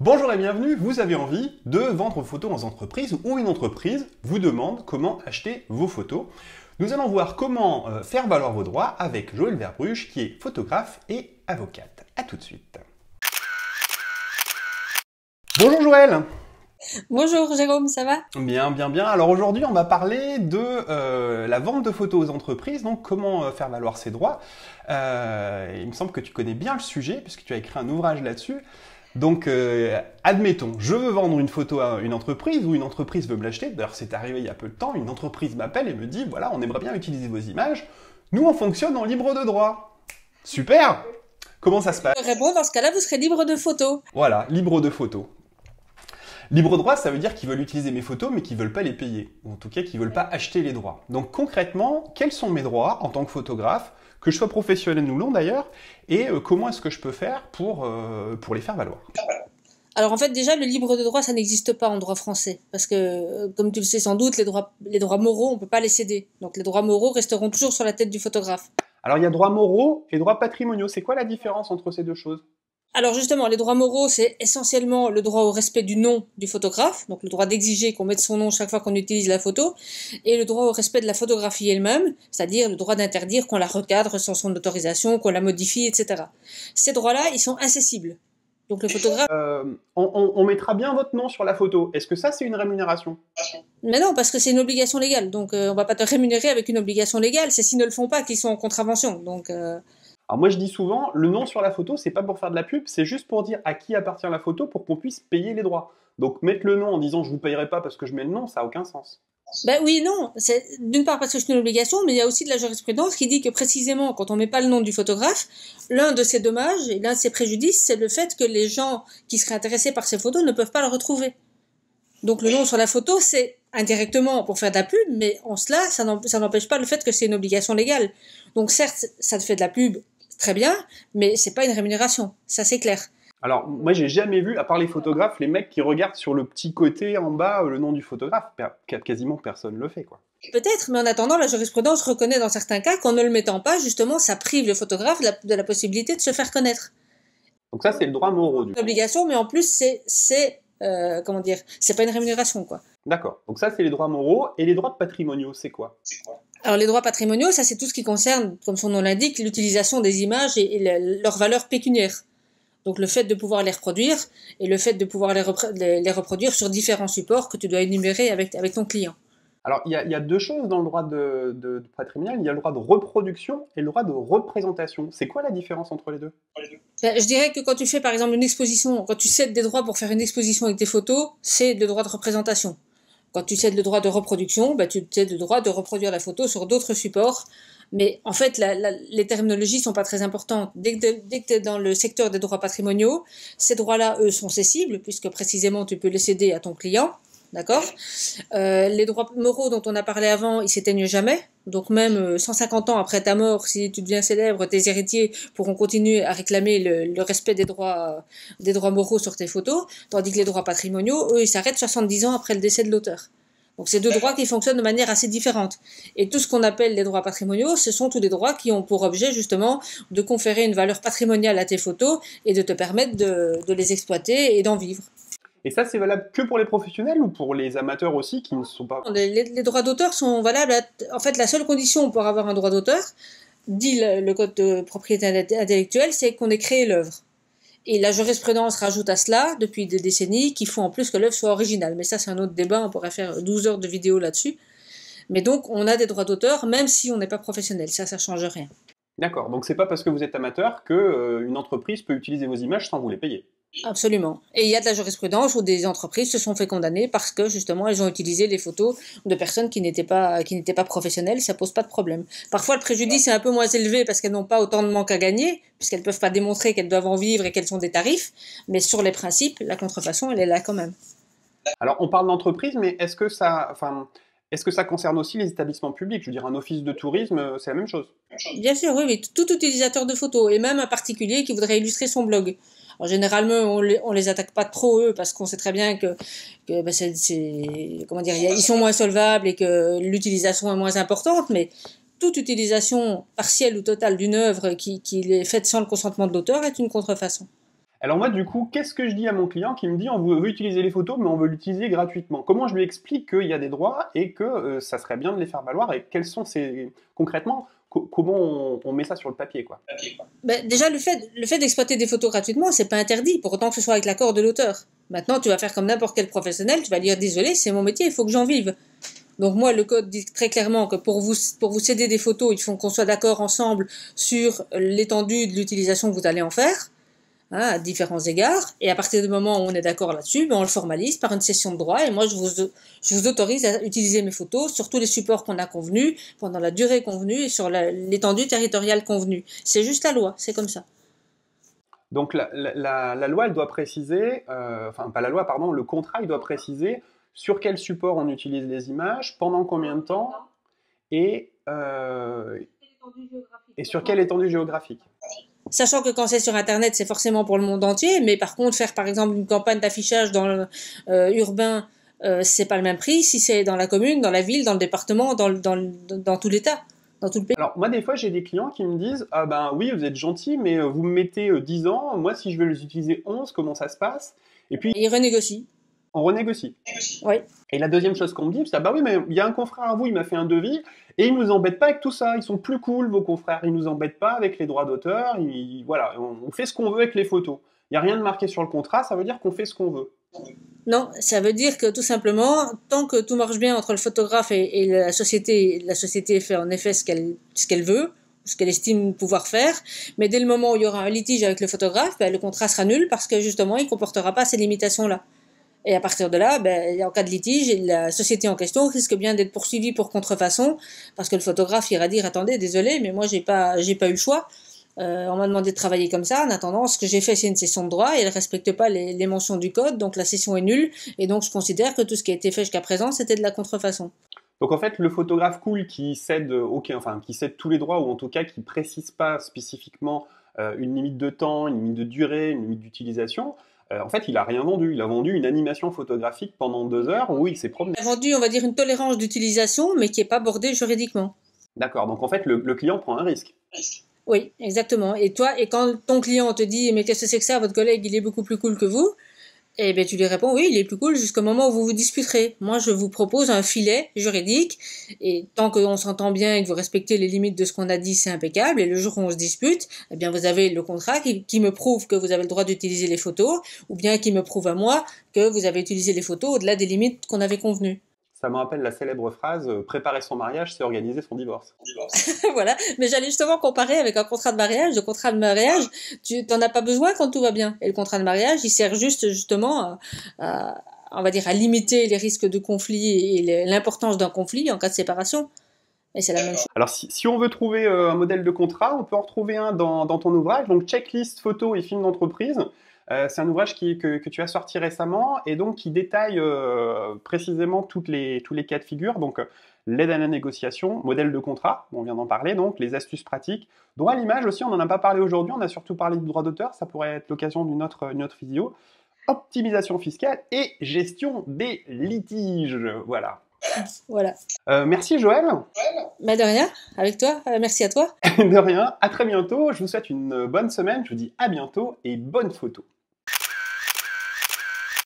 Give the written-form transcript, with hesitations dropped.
Bonjour et bienvenue, vous avez envie de vendre vos photos aux entreprises ou une entreprise vous demande comment acheter vos photos. Nous allons voir comment faire valoir vos droits avec Joëlle Verbruge qui est photographe et avocate. A tout de suite. Bonjour Joëlle. Bonjour Jérôme, ça va? Bien. Alors aujourd'hui, on va parler de la vente de photos aux entreprises, donc comment faire valoir ses droits. Il me semble que tu connais bien le sujet puisque tu as écrit un ouvrage là-dessus. Donc, admettons, je veux vendre une photo à une entreprise ou une entreprise veut me l'acheter. D'ailleurs, c'est arrivé il y a peu de temps, une entreprise m'appelle et me dit, voilà, on aimerait bien utiliser vos images. Nous, on fonctionne en libre de droit. Super! Comment ça se passe? Je réponds, dans ce cas-là, vous serez libre de photos. Voilà, libre de photos. Libre droit, ça veut dire qu'ils veulent utiliser mes photos, mais qu'ils veulent pas les payer. Ou en tout cas, qu'ils veulent pas acheter les droits. Donc concrètement, quels sont mes droits en tant que photographe, que je sois professionnel ou non d'ailleurs, et comment est-ce que je peux faire pour les faire valoir? Alors en fait, déjà, le libre de droit, ça n'existe pas en droit français. Parce que, comme tu le sais sans doute, les droits moraux, on peut pas les céder. Donc les droits moraux resteront toujours sur la tête du photographe. Alors il y a droits moraux et droits patrimoniaux. C'est quoi la différence entre ces deux choses? Alors justement, les droits moraux, c'est essentiellement le droit au respect du nom du photographe, donc le droit d'exiger qu'on mette son nom chaque fois qu'on utilise la photo, et le droit au respect de la photographie elle-même, c'est-à-dire le droit d'interdire qu'on la recadre sans son autorisation, qu'on la modifie, etc. Ces droits-là, ils sont incessibles. Donc le photographe... On mettra bien votre nom sur la photo. Est-ce que ça, c'est une rémunération? Mais non, parce que c'est une obligation légale, donc on va pas te rémunérer avec une obligation légale, c'est s'ils ne le font pas qu'ils sont en contravention, donc... Alors moi je dis souvent, le nom sur la photo, c'est pas pour faire de la pub, c'est juste pour dire à qui appartient la photo pour qu'on puisse payer les droits. Donc mettre le nom en disant je vous payerai pas parce que je mets le nom, ça a aucun sens. Ben oui, non, c'est d'une part parce que c'est une obligation, mais il y a aussi de la jurisprudence qui dit que précisément quand on met pas le nom du photographe, l'un de ses dommages et l'un de ses préjudices, c'est le fait que les gens qui seraient intéressés par ces photos ne peuvent pas le retrouver. Donc le nom sur la photo, c'est indirectement pour faire de la pub, mais en cela, ça n'empêche pas le fait que c'est une obligation légale. Donc certes, ça te fait de la pub, très bien, mais c'est pas une rémunération, ça c'est clair. Alors moi j'ai jamais vu, à part les photographes, les mecs qui regardent sur le petit côté en bas le nom du photographe. Quasiment personne le fait quoi. Peut-être, mais en attendant, la jurisprudence reconnaît dans certains cas qu'en ne le mettant pas, justement, ça prive le photographe de la possibilité de se faire connaître. Donc ça c'est le droit moraux du C'est coup. une obligation, mais en plus, comment dire, c'est pas une rémunération, quoi. D'accord, donc ça c'est les droits moraux, et les droits patrimoniaux c'est quoi? Alors les droits patrimoniaux, ça c'est tout ce qui concerne, comme son nom l'indique, l'utilisation des images et leur valeur pécuniaire. Donc le fait de pouvoir les reproduire et le fait de pouvoir les reproduire sur différents supports que tu dois énumérer avec ton client. Alors il y a deux choses dans le droit de patrimonial, il y a le droit de reproduction et le droit de représentation. C'est quoi la différence entre les deux? Ben, je dirais que quand tu fais par exemple une exposition, quand tu cèdes des droits pour faire une exposition avec tes photos, c'est le droit de représentation. Quand tu cèdes le droit de reproduction, bah, tu cèdes le droit de reproduire la photo sur d'autres supports. Mais en fait, les terminologies sont pas très importantes. Dès que tu es dans le secteur des droits patrimoniaux, ces droits-là, eux, sont cessibles, puisque précisément, tu peux les céder à ton client. D'accord. Les droits moraux dont on a parlé avant, ils s'éteignent jamais. Donc même 150 ans après ta mort, si tu deviens célèbre, tes héritiers pourront continuer à réclamer le respect des droits moraux sur tes photos, tandis que les droits patrimoniaux, eux, ils s'arrêtent 70 ans après le décès de l'auteur. Donc c'est deux droits qui fonctionnent de manière assez différente. Et tout ce qu'on appelle les droits patrimoniaux, ce sont tous des droits qui ont pour objet justement de conférer une valeur patrimoniale à tes photos et de te permettre de les exploiter et d'en vivre. Et ça, c'est valable que pour les professionnels ou pour les amateurs aussi qui ne sont pas... Les droits d'auteur sont valables. En fait, la seule condition pour avoir un droit d'auteur, dit le code de propriété intellectuelle, c'est qu'on ait créé l'œuvre. Et la jurisprudence rajoute à cela, depuis des décennies, qu'il faut en plus que l'œuvre soit originale. Mais ça, c'est un autre débat, on pourrait faire 12 heures de vidéo là-dessus. Mais donc, on a des droits d'auteur, même si on n'est pas professionnel. Ça change rien. D'accord, donc c'est pas parce que vous êtes amateur que une entreprise peut utiliser vos images sans vous les payer. Absolument. Et il y a de la jurisprudence où des entreprises se sont fait condamner parce que justement elles ont utilisé les photos de personnes qui n'étaient pas professionnelles, ça pose pas de problème. Parfois le préjudice est un peu moins élevé parce qu'elles n'ont pas autant de manque à gagner, puisqu'elles peuvent pas démontrer qu'elles doivent en vivre et quels sont des tarifs, mais sur les principes, la contrefaçon elle est là quand même. Alors on parle d'entreprise, mais est-ce que ça concerne aussi les établissements publics? Je veux dire, un office de tourisme, c'est la même chose. Bien sûr, oui, oui, tout utilisateur de photos, et même un particulier qui voudrait illustrer son blog. Alors, généralement, on les attaque pas trop eux parce qu'on sait très bien que bah, comment dire, ils sont moins solvables et que l'utilisation est moins importante, mais toute utilisation partielle ou totale d'une œuvre qui est faite sans le consentement de l'auteur est une contrefaçon. Alors moi, du coup, qu'est-ce que je dis à mon client qui me dit on veut utiliser les photos, mais on veut l'utiliser gratuitement? Comment je lui explique qu'il y a des droits et que ça serait bien de les faire valoir et quels sont ces... Concrètement, comment on met ça sur le papier, quoi? Ben, déjà, le fait d'exploiter des photos gratuitement, c'est pas interdit, pour autant que ce soit avec l'accord de l'auteur. Maintenant, tu vas faire comme n'importe quel professionnel, tu vas dire désolé, c'est mon métier, il faut que j'en vive. Donc moi, le code dit très clairement que pour vous céder des photos, il faut qu'on soit d'accord ensemble sur l'étendue de l'utilisation que vous allez en faire, hein, à différents égards. Et à partir du moment où on est d'accord là-dessus, ben on le formalise par une cession de droit. Et moi, je vous autorise à utiliser mes photos sur tous les supports qu'on a convenus, pendant la durée convenue et sur l'étendue territoriale convenue. C'est juste la loi, c'est comme ça. Donc la loi, elle doit préciser, enfin pas la loi, pardon, le contrat, il doit préciser sur quel support on utilise les images, pendant combien de temps et, et sur quelle étendue géographique. Sachant que quand c'est sur Internet, c'est forcément pour le monde entier, mais par contre, faire par exemple une campagne d'affichage dans le urbain, c'est pas le même prix si c'est dans la commune, dans la ville, dans le département, dans tout l'État, dans tout le pays. Alors moi, des fois, j'ai des clients qui me disent « Ah ben oui, vous êtes gentil, mais vous me mettez 10 ans, moi si je veux les utiliser 11, comment ça se passe ?» Et puis, Ils renégocient. on renégocie. Oui. Et la deuxième chose qu'on me dit, c'est ah bah oui, mais il y a un confrère à vous, il m'a fait un devis, et il nous embête pas avec tout ça, ils sont plus cool, vos confrères, ils nous embêtent pas avec les droits d'auteur, voilà, on fait ce qu'on veut avec les photos. Il n'y a rien de marqué sur le contrat, ça veut dire qu'on fait ce qu'on veut. Non, ça veut dire que tout simplement, tant que tout marche bien entre le photographe et la société fait en effet ce qu'elle veut, ce qu'elle estime pouvoir faire, mais dès le moment où il y aura un litige avec le photographe, ben, le contrat sera nul parce que justement, il ne comportera pas ces limitations-là. Et à partir de là, ben, en cas de litige, la société en question risque bien d'être poursuivie pour contrefaçon, parce que le photographe ira dire attendez, désolé, mais moi j'ai pas eu le choix. On m'a demandé de travailler comme ça. En attendant, ce que j'ai fait, c'est une cession de droit et elle ne respecte pas les mentions du code, donc la cession est nulle. Et donc je considère que tout ce qui a été fait jusqu'à présent, c'était de la contrefaçon. Donc en fait, le photographe cool qui cède, qui cède tous les droits, ou en tout cas qui précise pas spécifiquement une limite de temps, une limite de durée, une limite d'utilisation, en fait, il a rien vendu. Il a vendu une animation photographique pendant 2 heures où il s'est promené. Il a vendu, on va dire, une tolérance d'utilisation, mais qui n'est pas bordée juridiquement. D'accord, donc en fait, le client prend un risque. Oui, exactement. Et toi, et quand ton client te dit mais qu'est-ce que c'est que ça, votre collègue, il est beaucoup plus cool que vous, eh bien tu lui réponds oui, il est plus cool jusqu'au moment où vous vous disputerez. Moi, je vous propose un filet juridique, et tant qu'on s'entend bien et que vous respectez les limites de ce qu'on a dit, c'est impeccable. Et le jour où on se dispute, eh bien vous avez le contrat qui me prouve que vous avez le droit d'utiliser les photos, ou bien qui me prouve à moi que vous avez utilisé les photos au-delà des limites qu'on avait convenues. Ça me rappelle la célèbre phrase « Préparer son mariage, c'est organiser son divorce ». Voilà, mais j'allais justement comparer avec un contrat de mariage. Le contrat de mariage, tu n'en as pas besoin quand tout va bien. Et le contrat de mariage, il sert justement on va dire, à limiter les risques de conflit et l'importance d'un conflit en cas de séparation. Et c'est la même chose. Alors, si on veut trouver un modèle de contrat, on peut en retrouver un dans ton ouvrage, donc Checklist photos et films d'entreprise. C'est un ouvrage que tu as sorti récemment et donc qui détaille précisément tous les cas de figure. Donc, l'aide à la négociation, modèle de contrat, on vient d'en parler, donc les astuces pratiques. Droit à l'image aussi, on n'en a pas parlé aujourd'hui, on a surtout parlé du droit d'auteur, ça pourrait être l'occasion d'une autre vidéo. Optimisation fiscale et gestion des litiges. Voilà. Voilà. Merci Joël. Bah de rien, avec toi, merci à toi. De rien, à très bientôt, je vous souhaite une bonne semaine, je vous dis à bientôt et bonne photo.